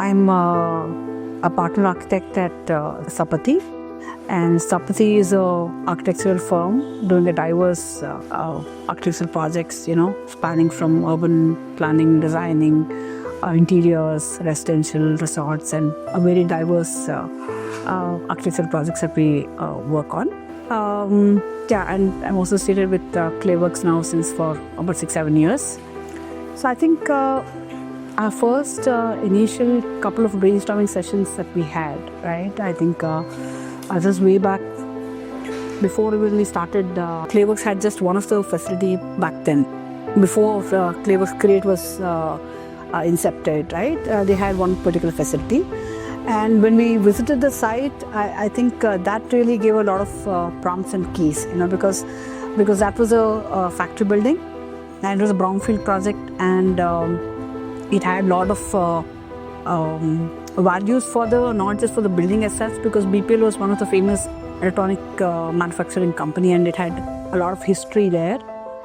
I'm a partner architect at Sapati, and Sapati is an architectural firm doing a diverse architectural projects, spanning from urban planning, designing, interiors, residential, resorts, and a very diverse architectural projects that we work on. And I'm also associated with ClayWorks now since for about 6-7 years. So I think our first initial couple of brainstorming sessions that we had, right? I think this is way back before when we started. ClayWorks had just one of the facility back then. Before ClayWorks Create was incepted, right? They had one particular facility. And when we visited the site, I think that really gave a lot of prompts and keys, because that was a factory building, and it was a brownfield project, and it had a lot of values for not just for the building as such, because BPL was one of the famous electronic manufacturing company, and it had a lot of history there.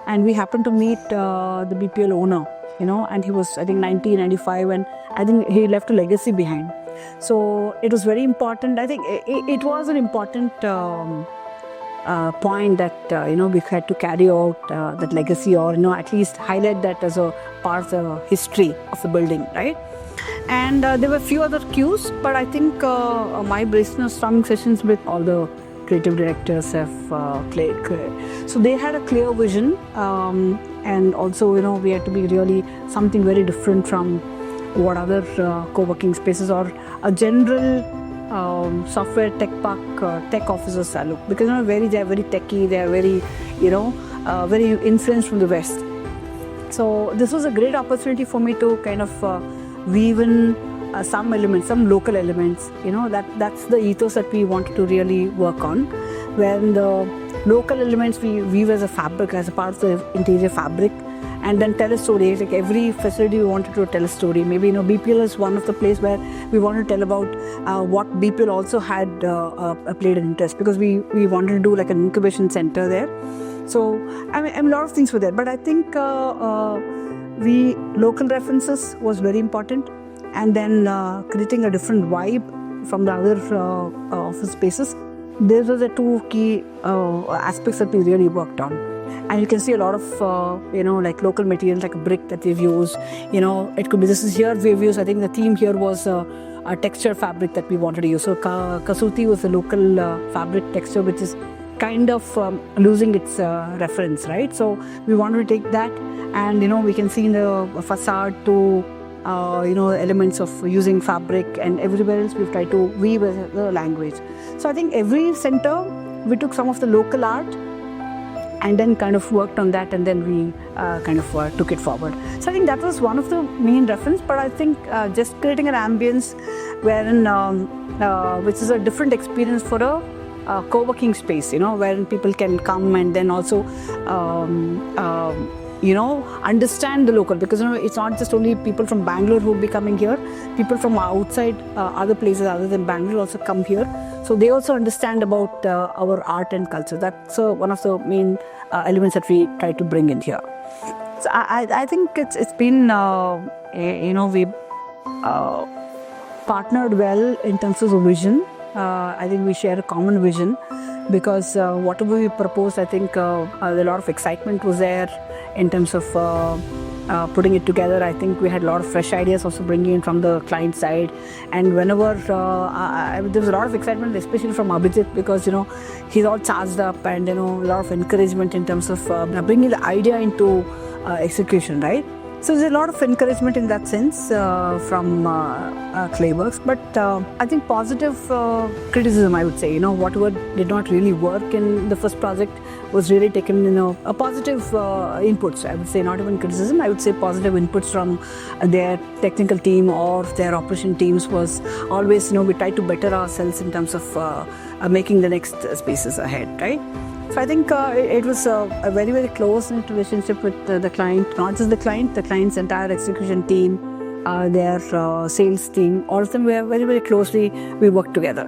And we happened to meet the BPL owner, and he was, I think, 1995, and I think he left a legacy behind. So it was very important. I think it was an important point that we had to carry out that legacy, or at least highlight that as a part of the history of the building, right? And there were a few other cues, but I think my brainstorming sessions with all the creative directors have so they had a clear vision, and also we had to be really something very different from what other co-working spaces or a general software tech park tech offices look, because they are very techy, they are very very influenced from the West. So this was a great opportunity for me to kind of weave in some elements, some local elements. That's the ethos that we wanted to really work on, where the local elements we weave as a fabric, as a part of the interior fabric, and then tell a story. Like every facility we wanted to tell a story. Maybe BPL is one of the place where we want to tell about what BPL also had played an interest, because we wanted to do like an incubation center there. So I mean, a lot of things were there, but I think local references was very important, and then creating a different vibe from the other office spaces. These were the two key aspects that we really worked on. And you can see a lot of, like local materials, like a brick that we've used. It could be, this is here we've used, I think the theme here was a texture fabric that we wanted to use. So Kasuti was a local fabric texture, which is kind of losing its reference, right? So we wanted to take that, and, we can see in the facade to, elements of using fabric, and everywhere else we've tried to weave the language. So I think every center, we took some of the local art, and then kind of worked on that, and then we kind of took it forward. So I think that was one of the main reference, but I think just creating an ambience wherein, which is a different experience for a co-working space, wherein people can come and then also, understand the local, because it's not just only people from Bangalore who will be coming here. People from outside other places other than Bangalore also come here, so they also understand about our art and culture. That's one of the main elements that we try to bring in here. So I think it's been we partnered well in terms of vision. I think we share a common vision, because whatever we proposed, I think a lot of excitement was there in terms of putting it together. I think we had a lot of fresh ideas also bringing in from the client side, and whenever there was a lot of excitement, especially from Abhijit, because he's all charged up, and a lot of encouragement in terms of bringing the idea into execution, right? So there's a lot of encouragement in that sense from ClayWorks, but I think positive criticism, I would say. Whatever did not really work in the first project was really taken, a positive inputs. I would say not even criticism. I would say positive inputs from their technical team or their operation teams was always, we try to better ourselves in terms of making the next spaces ahead, right? So I think it was a very, very close relationship with the client, not just the client's entire execution team, their sales team, all of them were very, very closely, we worked together.